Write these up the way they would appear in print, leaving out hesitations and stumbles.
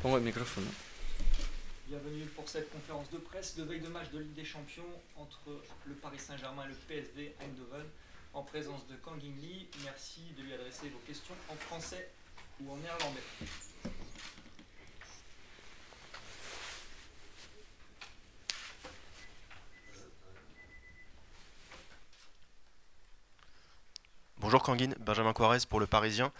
pongo el micrófono. Bienvenue pour cette conférence de presse de veille de match de Ligue des Champions entre le Paris Saint-Germain et le PSV Eindhoven en présence de Kang In Lee. Merci de lui adresser vos questions en français ou en néerlandais. Bonjour Kangin, Benjamin Quarez pour le Parisien.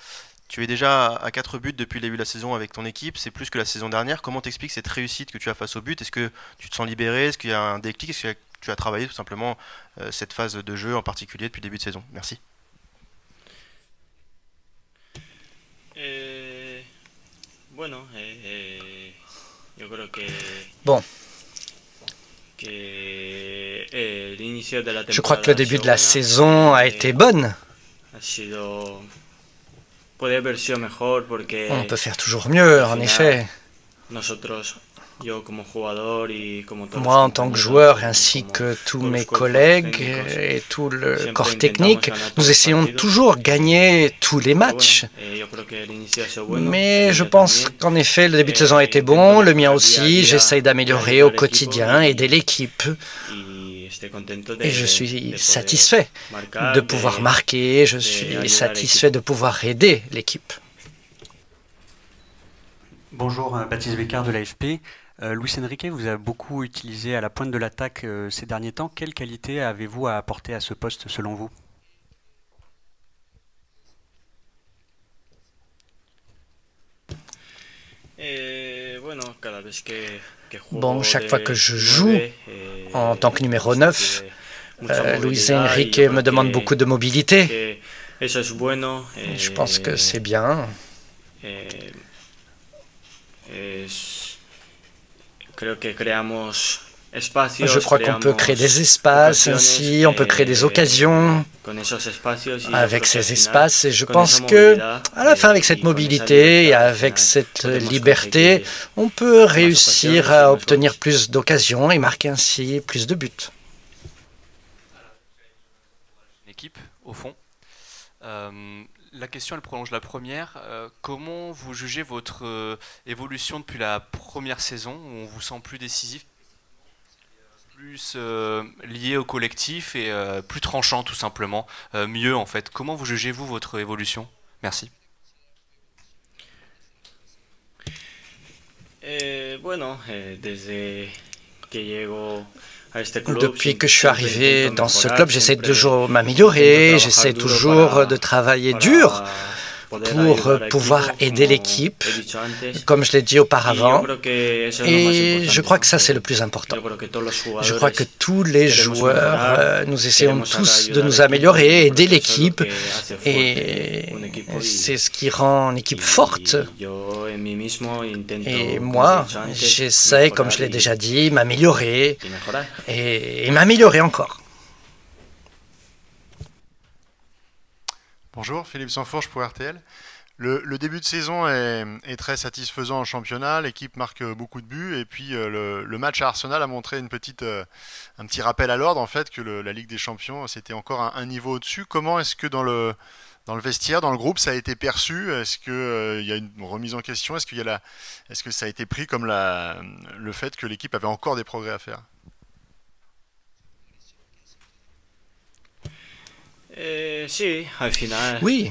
Tu es déjà à 4 buts depuis le début de la saison avec ton équipe, c'est plus que la saison dernière. Comment t'expliques cette réussite que tu as face au but? Est-ce que tu te sens libéré? Est-ce qu'il y a un déclic? Est-ce que tu as travaillé tout simplement cette phase de jeu en particulier depuis le début de saison? Merci. Bueno, yo creo que Bon, l'inicio de la je crois temporada que le début de la saison a été bonne. ha sido puede haber sido mejor porque On peut faire toujours mieux, en effet. nosotros yo como jugador y como todos Moi, los en tant que compañeros, joueur, ainsi como que tous todos los mes cuerpos collègues técnicos, et tout le siempre corps intentamos technique, ganar todos nous los essayons partidos. toujours gagner tous les Pero matchs. bueno, yo creo que el inicio ha sido bueno, Mais el je mío pense también. qu'en effet, le début de saison a été Intento bon, le mien mejorar día a aussi. día, J'essaye d'améliorer au quotidien, aider l'équipe. Y estoy contento Et je de suis poder satisfait marcar, de pouvoir marquer, je suis ayudar satisfait de pouvoir aider l'équipe. Bonjour, Baptiste Bécard de l'AFP. Luis Enrique vous a beaucoup utilisé à la pointe de l'attaque ces derniers temps. Quelle qualité avez-vous à apporter à ce poste selon vous? Bueno, cada vez que Bon, juego chaque fois que de je joue 9, en tant que numéro 9, mucha Luis movilidad, y Enrique yo creo me demande beaucoup de mobilité. que eso es bueno, Je pense que c'est bien. Creo que creamos espacios, Je crois qu'on peut créer des espaces, ainsi on peut créer des occasions avec ces espaces. Et je pense que, à la fin, avec cette mobilité et avec cette liberté, on peut réussir à obtenir plus d'occasions et marquer ainsi plus de buts. Équipe, au fond. La question, elle prolonge la première. Comment vous jugez votre évolution depuis la première saison, où on vous sent plus décisif, plus lié au collectif et plus tranchant tout simplement, mieux en fait? Comment vous jugez-vous votre évolution? Merci. Depuis que je suis arrivé dans ce club, j'essaie toujours de m'améliorer, j'essaie toujours de travailler dur pour pouvoir aider l'équipe, comme je l'ai dit auparavant, et je crois que ça c'est le plus important. Je crois que tous les joueurs, nous essayons tous de nous améliorer, aider l'équipe, et c'est ce qui rend une équipe forte. Et moi, j'essaie, comme je l'ai déjà dit, m'améliorer et m'améliorer encore. Bonjour, Philippe Sanfourche pour RTL. Le début de saison est très satisfaisant en championnat, l'équipe marque beaucoup de buts et puis le match à Arsenal a montré un petit rappel à l'ordre en fait que la Ligue des Champions c'était encore un niveau au-dessus. Comment est-ce que dans le vestiaire, dans le groupe, ça a été perçu? Est-ce qu'il y a une remise en question? Est-ce que ça a été pris comme le fait que l'équipe avait encore des progrès à faire? Oui.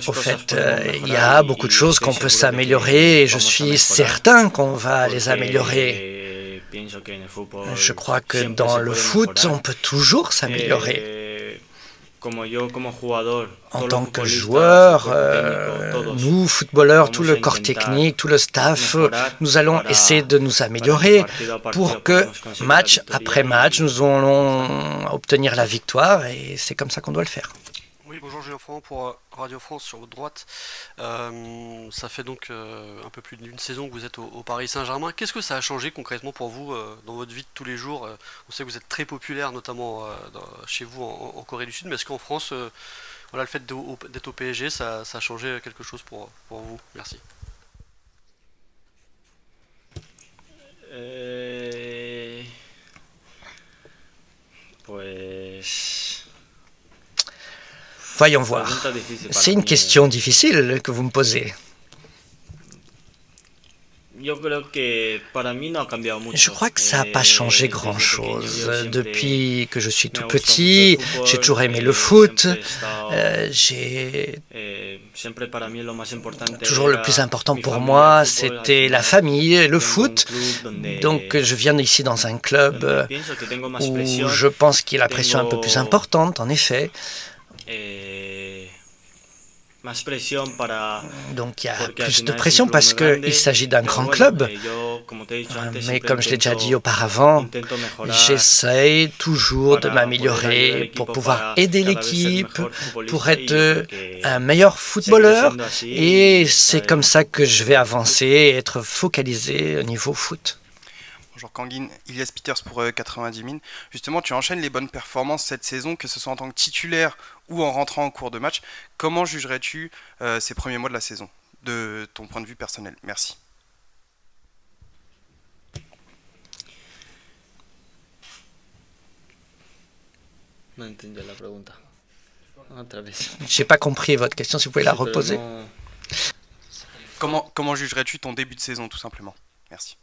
Au fait, il y a beaucoup de choses qu'on peut s'améliorer et je suis certain qu'on va les améliorer. Je crois que dans le foot, on peut toujours s'améliorer. En tant que joueur, nous, footballeurs, tout le corps technique, tout le staff, nous allons essayer de nous améliorer pour que, match après match, nous allons obtenir la victoire et c'est comme ça qu'on doit le faire. Oui, bonjour Julien Franc pour Radio France sur votre droite. Ça fait donc un peu plus d'une saison que vous êtes au Paris Saint-Germain. Qu'est-ce que ça a changé concrètement pour vous dans votre vie de tous les jours? On sait que vous êtes très populaire, notamment chez vous en Corée du Sud, mais est-ce qu'en France, voilà, le fait d'être au PSG, ça a changé quelque chose pour vous? Merci. Voyons voir. C'est une question difficile que vous me posez. Je crois que ça n'a pas changé grand-chose. Depuis que je suis tout petit, j'ai toujours aimé le foot. Toujours le plus important pour moi, c'était la famille et le foot. Donc je viens ici dans un club où je pense qu'il y a la pression un peu plus importante, en effet. Donc il y a plus de pression parce qu'il s'agit d'un grand club. Mais comme je l'ai déjà dit auparavant, j'essaye toujours de m'améliorer pour pouvoir aider l'équipe, pour être un meilleur footballeur. Et c'est comme ça que je vais avancer et être focalisé au niveau foot. Bonjour Kangin, Ilias Peters pour 90 000. Justement, tu enchaînes les bonnes performances cette saison, que ce soit en tant que titulaire ou en rentrant en cours de match. Comment jugerais-tu ces premiers mois de la saison, de ton point de vue personnel? Merci. J'ai pas compris votre question, si vous pouvez la reposer. Comment jugerais-tu ton début de saison, tout simplement? Merci.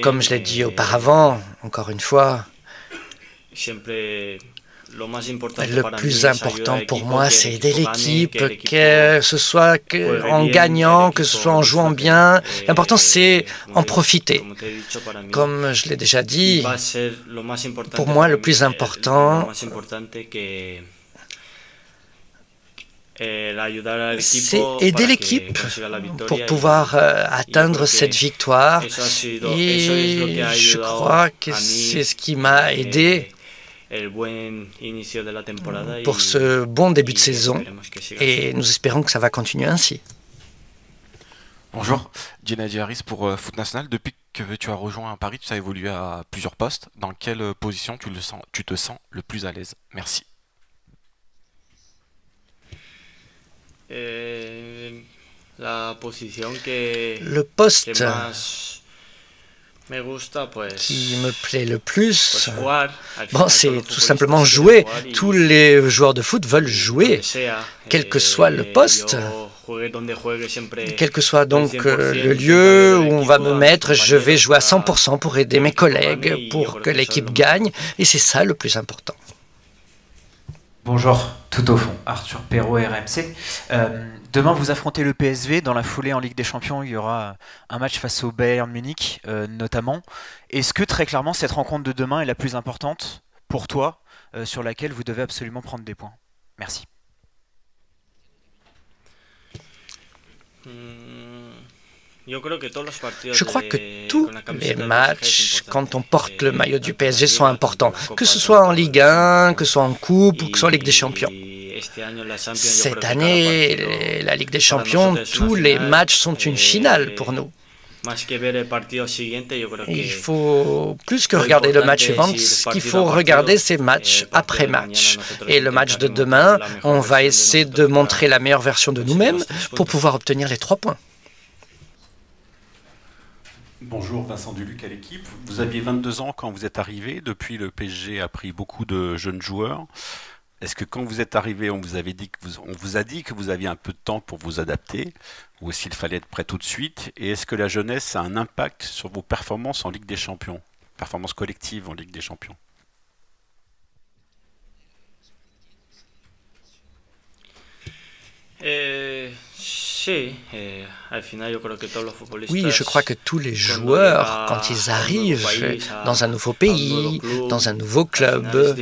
Comme je l'ai dit auparavant, encore une fois, le plus important pour moi, c'est aider l'équipe, que ce soit en gagnant, que ce soit en jouant bien. L'important, c'est en profiter. Comme je l'ai déjà dit, pour moi, le plus important, c'est aider l'équipe pour pouvoir atteindre cette victoire. Et je crois que c'est ce qui m'a aidé pour ce bon début de saison. Et nous espérons que ça va continuer ainsi. Bonjour, Gennady Harris pour Foot National. Depuis que tu as rejoint Paris, tu as évolué à plusieurs postes. Dans quelle position tu te sens le plus à l'aise? Merci. Le poste qui me plaît le plus, bon, c'est tout simplement jouer. Tous les joueurs de foot veulent jouer, quel que soit le poste. Quel que soit donc le lieu où on va me mettre, je vais jouer à 100% pour aider mes collègues, pour que l'équipe gagne, et c'est ça le plus important. Bonjour, tout au fond, Arthur Perrault, RMC. Demain, vous affrontez le PSV. Dans la foulée en Ligue des Champions, il y aura un match face au Bayern Munich, notamment. Est-ce que, très clairement, cette rencontre de demain est la plus importante pour toi, sur laquelle vous devez absolument prendre des points? Merci. Je crois que tous les matchs, quand on porte le maillot du PSG, sont importants. Que ce soit en Ligue 1, que ce soit en Coupe ou que ce soit en Ligue des Champions. Cette année, la Ligue des Champions, tous les matchs sont une finale pour nous. Il faut plus que regarder le match suivant, ce qu'il faut regarder, c'est match après match. Et le match de demain, on va essayer de montrer la meilleure version de nous-mêmes pour pouvoir obtenir les 3 points. Bonjour, Vincent Duluc à l'équipe. Vous aviez 22 ans quand vous êtes arrivé. Depuis, le PSG a pris beaucoup de jeunes joueurs. Est-ce que quand vous êtes arrivé, on vous a dit que vous aviez un peu de temps pour vous adapter, ou est-ce qu'il fallait être prêt tout de suite? Et est-ce que la jeunesse a un impact sur vos performances en Ligue des Champions, performances collectives en Ligue des Champions? Oui, je crois que tous les joueurs, quand ils arrivent dans un nouveau pays, dans un nouveau club,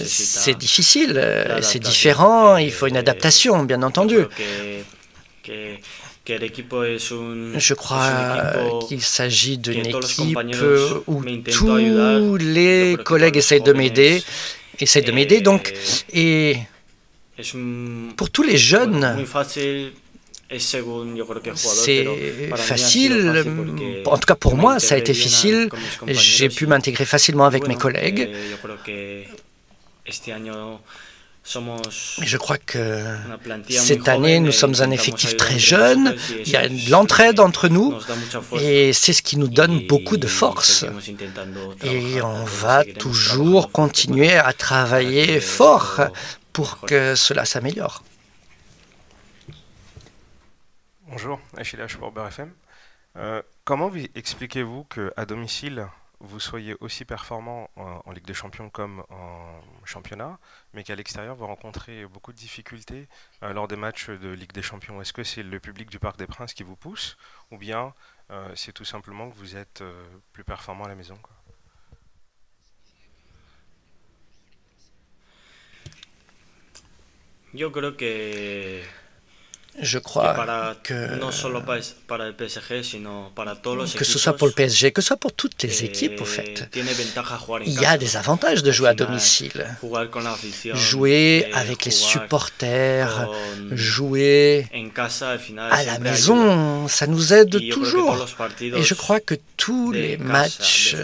c'est difficile, c'est différent, il faut une adaptation, bien entendu. Je crois qu'il s'agit d'une équipe où tous les collègues essayent de m'aider, donc, et pour tous les jeunes, c'est facile, en tout cas pour moi ça a été facile, j'ai pu m'intégrer facilement avec mes collègues. Mais je crois que cette année, nous sommes un effectif très jeune, il y a de l'entraide entre nous et c'est ce qui nous donne beaucoup de force. Et on va toujours continuer à travailler fort pour que cela s'améliore. Bonjour, Achille H pour Beurre FM. Comment expliquez-vous qu'à domicile, vous soyez aussi performant en Ligue des Champions comme en championnat, mais qu'à l'extérieur, vous rencontrez beaucoup de difficultés lors des matchs de Ligue des Champions? Est-ce que c'est le public du Parc des Princes qui vous pousse, ou bien c'est tout simplement que vous êtes plus performant à la maison, quoi? Je crois que ce soit pour le PSG, que ce soit pour toutes les équipes, au fait, il y a des avantages de jouer à domicile. Jouer avec les supporters, jouer à la maison, ça nous aide toujours. Et je crois que tous les matchs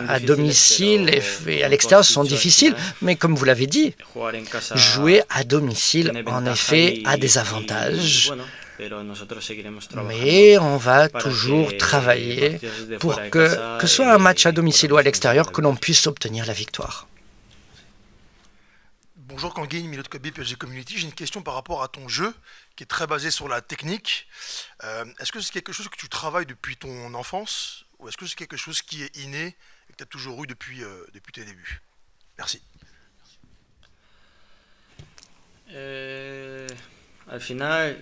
à domicile et à l'extérieur sont difficiles, mais comme vous l'avez dit, jouer à domicile, en effet, a des avantages. Mais on va toujours travailler pour que ce soit un match à domicile ou à l'extérieur, que l'on puisse obtenir la victoire. Bonjour Kanguin, Milo de Kobe, PSG Community. J'ai une question par rapport à ton jeu, qui est très basé sur la technique. Est-ce que c'est quelque chose que tu travailles depuis ton enfance, ou est-ce que c'est quelque chose qui est inné et que tu as toujours eu depuis tes débuts? Merci. Al final,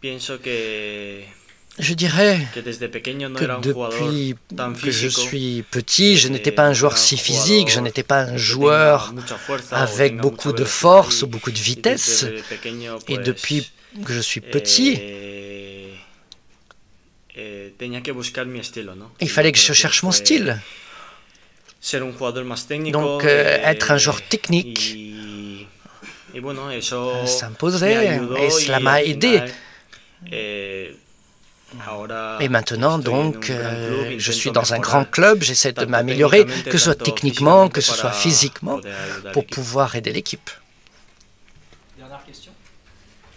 pienso que je dirais que depuis que je suis petit, je n'étais pas un joueur si physique, je n'étais pas un joueur avec beaucoup de force ou beaucoup de vitesse. Et depuis que je suis petit, il fallait que je cherche mon style. Donc être un joueur technique s'imposait et cela m'a aidé. Et maintenant, donc, je suis dans un grand club, j'essaie de m'améliorer, que ce soit techniquement, que ce soit physiquement, pour pouvoir aider l'équipe. Dernière question.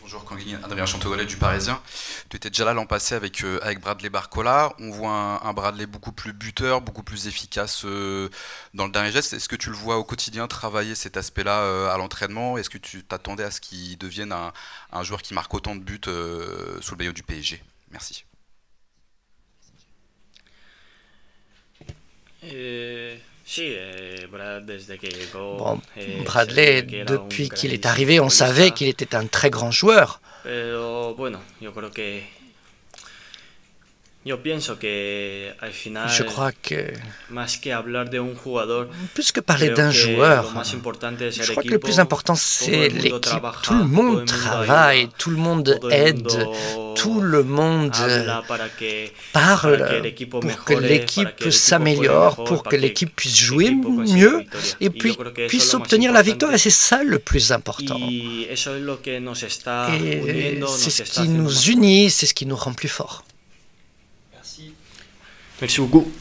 Bonjour Kanguin, Adrien Chantogolet du Parisien. Tu étais déjà là l'an passé avec Bradley Barcola. On voit un Bradley beaucoup plus buteur, beaucoup plus efficace dans le dernier geste. Est-ce que tu le vois au quotidien travailler cet aspect-là à l'entraînement? Est-ce que tu t'attendais à ce qu'il devienne un joueur qui marque autant de buts sous le maillot du PSG? Merci. Bon, Bradley, depuis qu'il est arrivé, on savait qu'il était un très grand joueur. Je crois que, plus que parler d'un joueur, je crois que le plus important, c'est l'équipe. Tout le monde travaille, tout le monde aide, tout le monde parle pour que l'équipe s'améliore, pour que l'équipe puisse jouer mieux et puis puisse obtenir la victoire. Et c'est ça le plus important. Et c'est ce qui nous unit, c'est ce qui nous rend plus forts. Merci. Merci beaucoup.